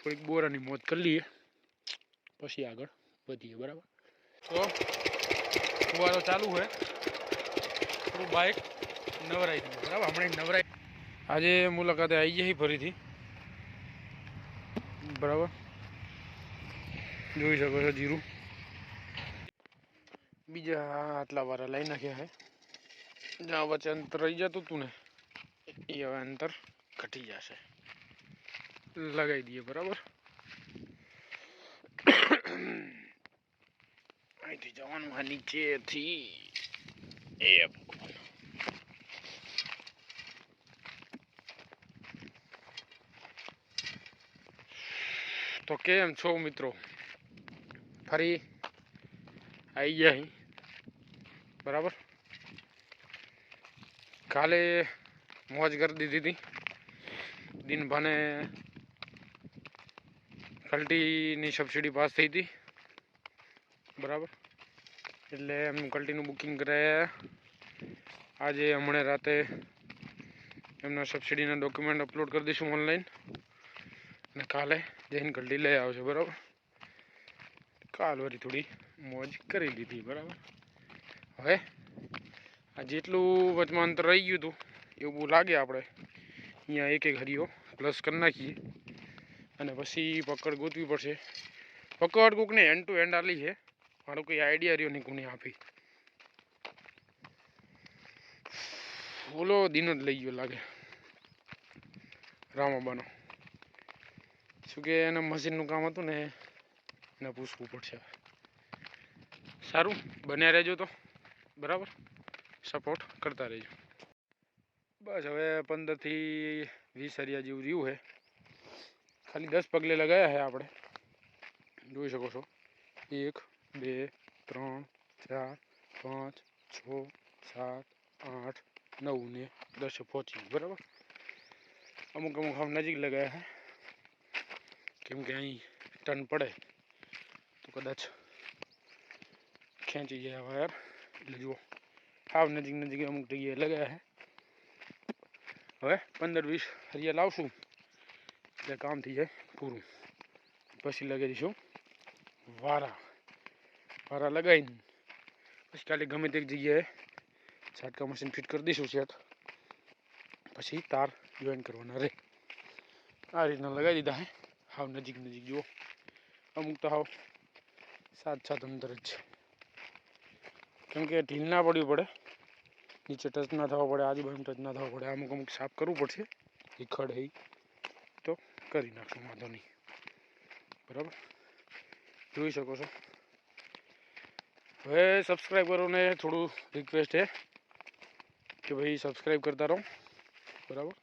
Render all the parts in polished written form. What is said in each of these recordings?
થોડીક બોરાની મોજ કરી લઈએ પછી આગળ વધીએ બરાબર। તો ફુવારો ચાલુ છે થોડું બાઇક નવરાઈ દીધું બરાબર। હમણાં નવરાઈ આજે મુલાકાતે આવી જઈ ફરીથી બરાબર। જોઈ શકો છો જીરું બીજા આટલા વારા લઈ નાખ્યા છે। જ્યાં વચ્ચે અંતર રહી જતું હતું ને એ હવે અંતર ઘટી જશે લગાવી દઈએ બરાબર। અહીંથી જવાનું આ નીચેથી એ તો કેમ છો મિત્રો, ફરી આવી ગયા બરાબર। કાલે મોજ કરી દીધી હતી દિનભાને કલ્ટીની સબસિડી પાસ થઈ હતી બરાબર। એટલે એમનું કલ્ટીનું બુકિંગ કરાયા। આજે હમણાં રાતે એમના સબસિડીના ડોક્યુમેન્ટ અપલોડ કરી દઈશું ઓનલાઈન અને કાલે જઈને કલ્ટી લઈ આવશે બરાબર। કાલ વળી થોડી મોજ કરી લીધી બરાબર। હવે આ જેટલું વચમાં અંતર રહી ગયું હતું એવું લાગે આપણે અહીંયા એક હરિયો પ્લસ કરી નાખીએ અને પછી પકડ ગોતવી પડશે। પકડ કોકને એન્ડ ટુ એન્ડ આલી છે મારો કોઈ આઈડિયા રહ્યો નહીં કોને આપી। ઓલો દિન જ લઈ ગયો લાગે રામાબાનો, શું કે એના મશીનનું કામ હતું ને એને પૂછવું પડશે। સારું બન્યા રહેજો તો બરાબર, સપોર્ટ કરતા રહેજો। બસ હવે 15 થી 20 હરિયા જેવું રહ્યું છે, ખાલી 10 પગલે લગાવ્યા છે આપણે જોઈ શકો છો। 1 2 3 4 5 6 7 8 9 ને 10 પહોંચી બરાબર। અમુક આમ નજીક લગાવ્યા છે કેમ કે અહીં ટન પડે તો કદાચ ખેંચી જાય વાયર, એટલે જુઓ સાવ નજીક અમુક જગ્યાએ લગાવ્યા છે। હવે 15-20 હરિયા લાવશું એટલે કામ થઈ જાય પૂરું, પછી લગાવી દઈશું વારા લગાવીને પછી કાલે ગમે તે જગ્યાએ છાટકા મશીન ફિટ કરી દઈશું સેટ, પછી તાર જોઈન કરવાના રહે। આ રીતના લગાવી દીધા છે હાવ નજીક જુઓ, અમુક તો હાવ 7 અંતર જ છે કેમ કે ઢીલ ના પડવી પડે, નીચે ટચ ના થવા પડે, આજુબાજુ ટચ ના થવા પડે, અમુક સાફ કરવું પડશે। એ ખડ હે તો કરી નાખશું વાંધો નહીં બરાબર, જોઈ શકો છો। હવે સબસ્ક્રાઈબરોને થોડું રિક્વેસ્ટ છે કે ભાઈ સબસ્ક્રાઈબ કરતા રહો બરાબર।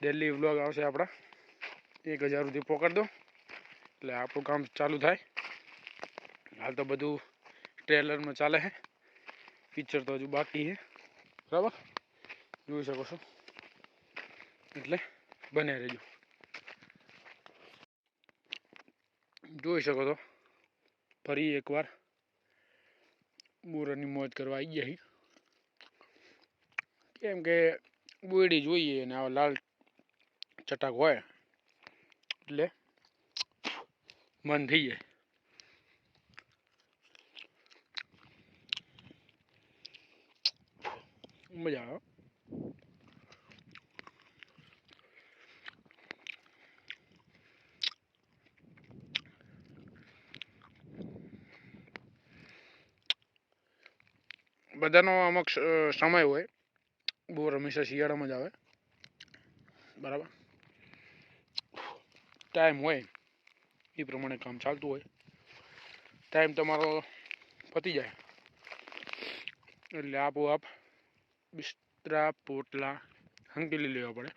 ડેલી વ્લોગ આવશે આપણા 1000 સુધી પકડ દો એટલે આપણું કામ ચાલુ થાય। હાલ તો બધું ટ્રેલરમાં ચાલે છે, પિક્ચર તો હજુ બાકી છે બરાબર, જોઈ શકો છો। એટલે બન્યા રહેજો, જોઈ શકો છો ફરી એકવાર બોરાની મોજ કરવા આવી ગયા। કેમ કે બોયડી જોઈએ ને આવા લાલ ચટાક હોય એટલે મન થઈ જાય। મજા આવે બધાનો અમુક સમય હોય, બોર હંમેશા શિયાળામાં જ આવે બરાબર। ટાઈમ હોય એ પ્રમાણે કામ ચાલતું હોય, ટાઈમ તમારો પતી જાય એટલે આપોઆપ બિસ્તરા પોટલા હંકેલી લેવા પડે,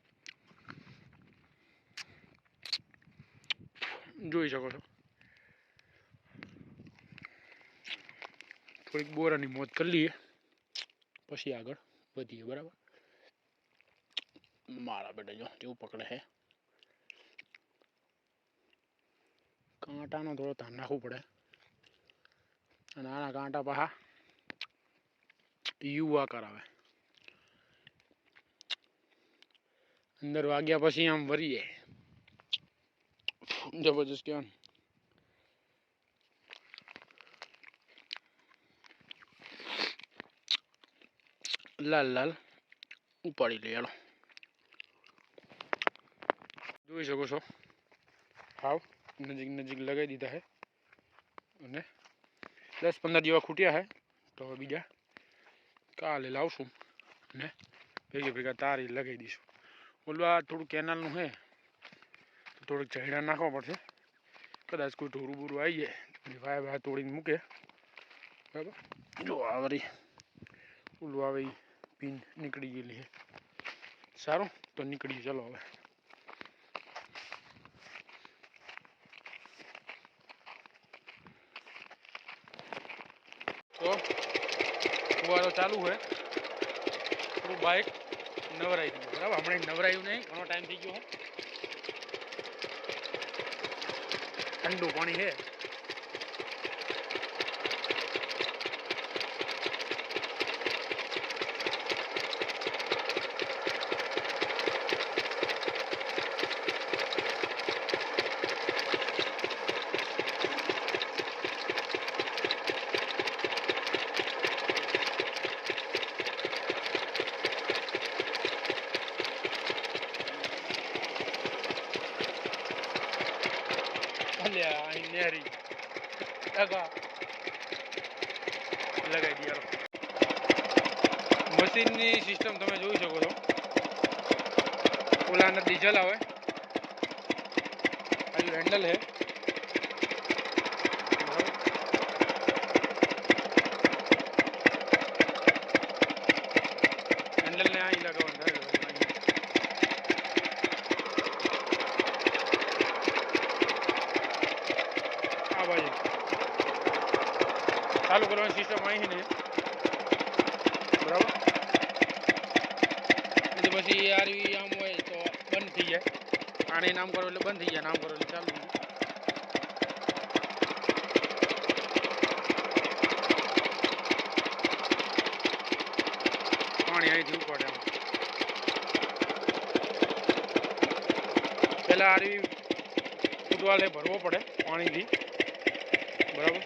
જોઈ શકો છો। થોડીક બોરાની મોજ કરી લઈએ પછી આગળ વધીએ બરાબર। મારા બેટા જો કેવું પકડે છે, કાંટાનો થોડો ધ્યાન રાખવું પડે અને આના કાંટા પાછા યુવા કરાવે, અંદર વાગ્યા પછી આમ વરીએ જબરજસ્ત કહેવાનું. લાલ લાલ ઉપાડી લઈ હાલો. જોઈ શકો છો હાવ નજીક નજીક લગાવી દીધા છે અને 10-15 જેવા ખૂટ્યા છે. તો હવે બીજા કાલે લાવશું ને ભેગા ભેગા તારી લગાવી દઈશું. ઓલું આ થોડું કેનાલનું છે તો થોડુંક ઝાડા નાખવા પડશે. કદાચ કોઈ ઢોરું બોરું આવી જાય વાય વાય તોડીને મૂકે. બરાબર. જો આ વળી ઓલું આવે એ પીન નીકળી ગયેલી છે. સારું તો નીકળી ચાલો હવે. તો ફુવારો ચાલુ છે. થોડું બાઇક નવરાઈ ગયું. બરાબર. હમણાં નવરાયું નહીં, ઘણો ટાઈમ થઈ ગયો. ઠંડુ પાણી છે. અહીં નેરી ટકા લગાવી દઈએ. મશીનની સિસ્ટમ તમે જોઈ શકો છો. ઓલા અંદર ડીઝલ આવે, આ હેન્ડલ છે. હેન્ડલને અહીં લગાવવાનું થાય. ચાલુ કરવાની સિસ્ટમ અહીં ને. બરાબર. પછી યાર આમ હોય તો બંધ થઈ જાય. આને નામ કરો એટલે બંધ થઈ જાય, નામ કરો એટલે ચાલુ. પાણી અહીંથી ઉપાડે. આમ પહેલાં આરવી ફૂટવાલે ભરવો પડે પાણીથી. બરાબર.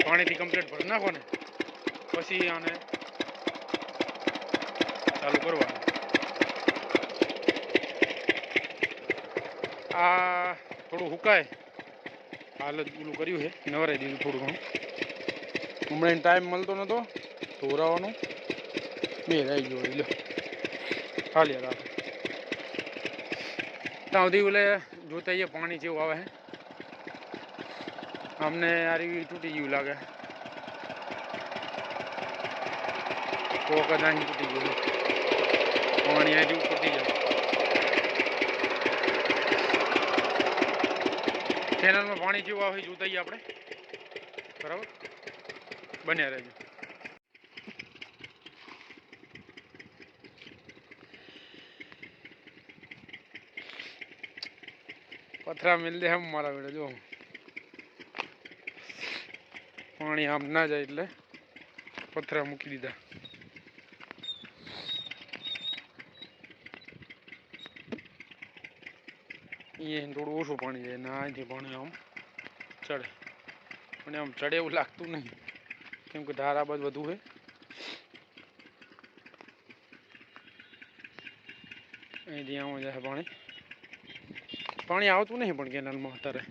પાણીથી કમ્પ્લીટ ભરી નાખો ને પછી આને ચાલુ કરવાનું. આ થોડું સુકાય હાલ જ ઓલું કર્યું છે, નવરાઈ દીધું થોડું ઘણું. હમણાં ટાઈમ મળતો નહોતો ધોરાવાનો, બે રહી ગયો એટલે હાલ્યા રાખે. ત્યાં સુધી ઓલે જોતા જઈએ પાણી જેવું આવે છે. અમને આરી તૂટી ગયું લાગે. કોક જ અહીં તૂટી ગયું. પાણી અહીંથી તૂટી જાય. કેનાલમાં પાણી જેવું આવે જોતા જઈએ આપણે. બરાબર. બન્યા રહેજો. પથરા મિલ દે હમ મારા બેટા. જો પાણી આમ ના જાય એટલે પથરા મૂકી દીધા. અહીંયા થોડું ઓછું પાણી જાય ને અહીંથી પાણી આમ ચડે. અને આમ ચડે એવું લાગતું નહીં, કેમ કે ધાર આ બાજુ વધુ છે. અહીંથી આમ જાય પાણી. પાણી આવતું નહીં પણ કેનાલમાં અત્યારે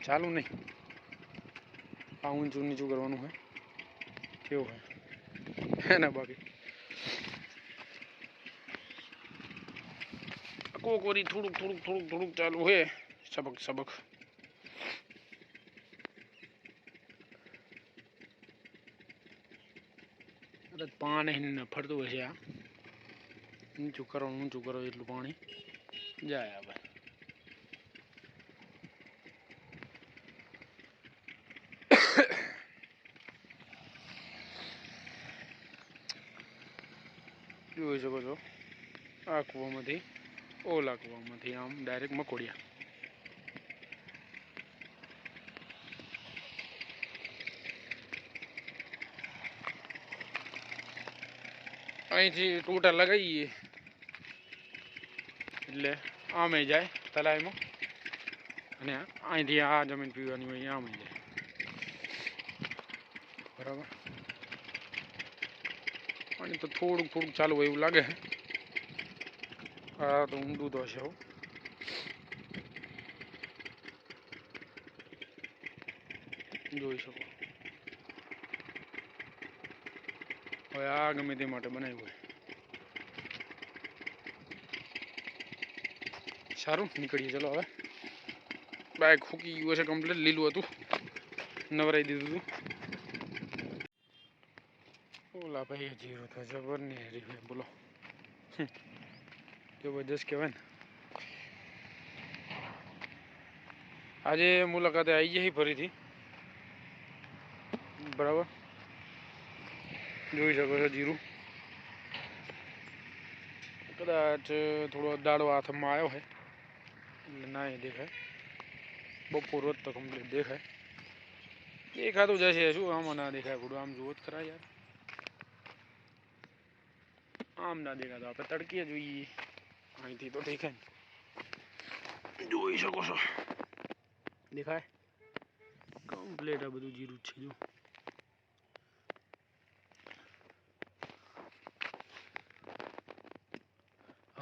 ચાલુ નહીં. આ ઊંચું નીચું કરવાનું હોય કેવું હોય એના. બાકી કોરી થોડુંક થોડુંક થોડુંક થોડુંક ચાલુ હોય. સબક સબક. પાણી ફરતું હોય છે. આ ઊંચું કરો ઊંચું કરો એટલું પાણી જાય. હવે જોઈ શકો છો આ કૂવામાંથી ઓલા કૂવામાંથી આમ ડાયરેક્ટ મકોડિયા. અહીંથી ટોટા લગાવીએ એટલે આમે જાય તલાઈમાં. અને અહીંથી આ જમીન પીવાની હોય આમ જાય બરાબર. પાણી તો થોડુંક થોડુંક ચાલુ હોય એવું લાગે છે. હા તો ઊંડું તો હશે. જોઈ શકો. હવે આ ગમે તે માટે બનાવ્યું હોય. સારું નીકળીએ ચલો હવે. બાઇક ફૂકી ગયું હશે કમ્પ્લીટ. લીલું હતું નવરાઈ દીધું હતું. ઓલા ભાઈ જીરો તો જબર ને હરી ભાઈ બોલો જબરજસ્ત કહેવાય ને. આજે મુલાકાતે આવી જઈ ફરીથી બરાબર. જોઈ શકો છો જીરું કદાચ થોડો દાડો હાથમાં આવ્યો છે એટલે ના એ દેખાય. બપોર હોત તો કમ્પ્લીટ દેખાય. દેખાતું જશે શું આમાં ના દેખાય બધું. આમ જુઓ જ ખરા યાર. આમ ના દેખાતો આપણે તડકીએ જોઈએ અહીંથી તો દેખાય ને. જોઈ શકો છો દેખાય કમ્પ્લીટ આ બધું જીરું છે. જો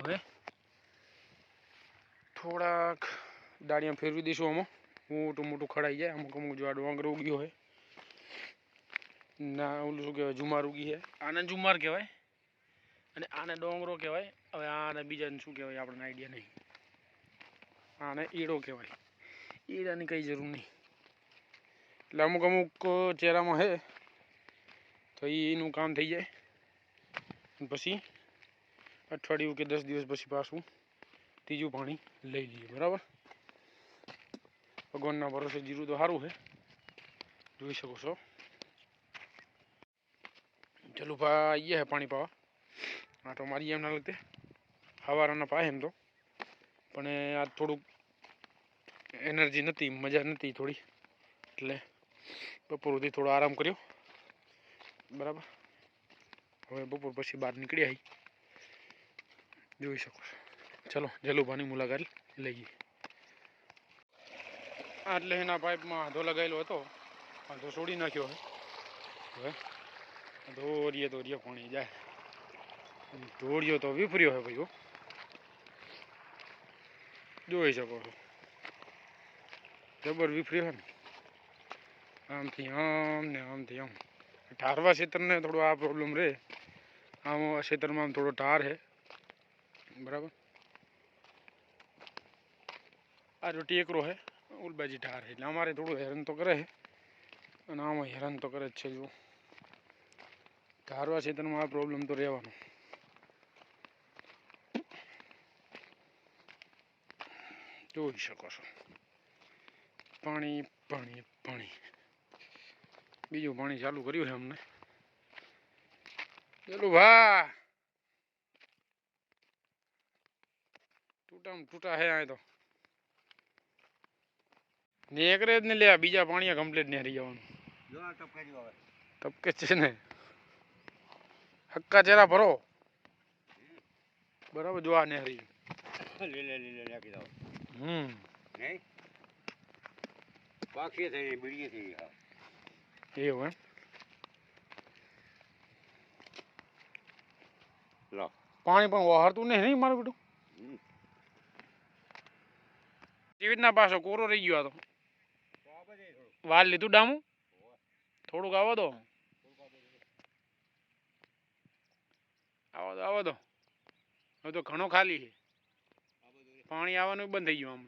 હવે થોડાક દાળિયા ફેરવી દઈશું આમાં. મોટું મોટું ખડાઈ જાય અમુક અમુક જો આ ડોંગર ઉગ્યો હોય ના ઓલું શું કહેવાય જુમાર ઉગી છે. આને જુમાર કહેવાય અને આને ડોંગરો કહેવાય. હવે આને બીજાને શું કહેવાય આપણને આઈડિયા નહીં. આને ઈડો કહેવાય. ઈડાની કંઈ જરૂર નહીં. એટલે અમુક અમુક ચહેરામાં છે તો એનું કામ થઈ જાય. પછી અઠવાડિયું કે 10 દિવસ પછી પાછું ત્રીજું પાણી લઈ લઈએ બરાબર. ભગવાનના ભરોસે જીરું તો સારું છે જોઈ શકો છો. ચલો ભાઈ આવીએ હે પાણી પાવા. હા તો મારી એમ ના લગતે સવારના પાય એમ તો પણ આ થોડુંક એનર્જી નથી મજા નથી થોડી એટલે બપોર સુધી થોડો આરામ કર્યો બરાબર. હવે બપોર પછી બહાર નીકળી આવી જોઈ શકો છો. ચલો જલુભાની મુલાકાત લઈએ. એટલે એના પાઇપમાં આધો લગાવેલો હતો આધો છોડી નાખ્યો હવે ધોરીએ ધોરીએ પાણી જાય. ધોળિયો તો વિફર્યો છે ભાઈઓ જોઈ શકો છો. જબર વિફર્યો છે ને આમથી આમ ને આમથી આમ. ઢારવા ક્ષેત્રને થોડો આ પ્રોબ્લેમ રહે. આમ ક્ષેત્રમાં આમ થોડો ઢાર છે બરાબર. આ જો ટેકરો છે ઉલબાજી ઢાર છે એટલે અમારે થોડું હેરાન તો કરે છે અને આમાં હેરાન તો કરે જ છે. જો ઢારવા ક્ષેત્રમાં આ પ્રોબ્લેમ તો રહેવાનો. જોઈ શકો છો પાણી પાણી પાણી. બીજું પાણી ચાલુ કર્યું છે અમને. ચલો ભા તૂટા તૂટા હે આ તો નેકરે જ ને લે. બીજા પાણી કમ્પ્લીટ ને રહી જવાનું. તપકે છે ને હક્કા ચેરા ભરો બરાબર. જો આ નહેરી બાકી થઈ બીડી થઈ એવું એમ. પાણી પણ વહારતું નહીં મારું બેટું. કેવી રીતના પાછો કોરો રહી ગયો. આ તો વાર લીધું ડામું થોડુંક આવો દો આવો દો આવો દો. હવે તો ઘણો ખાલી છે. પાણી આવવાનું બંધ થઈ ગયું આમ.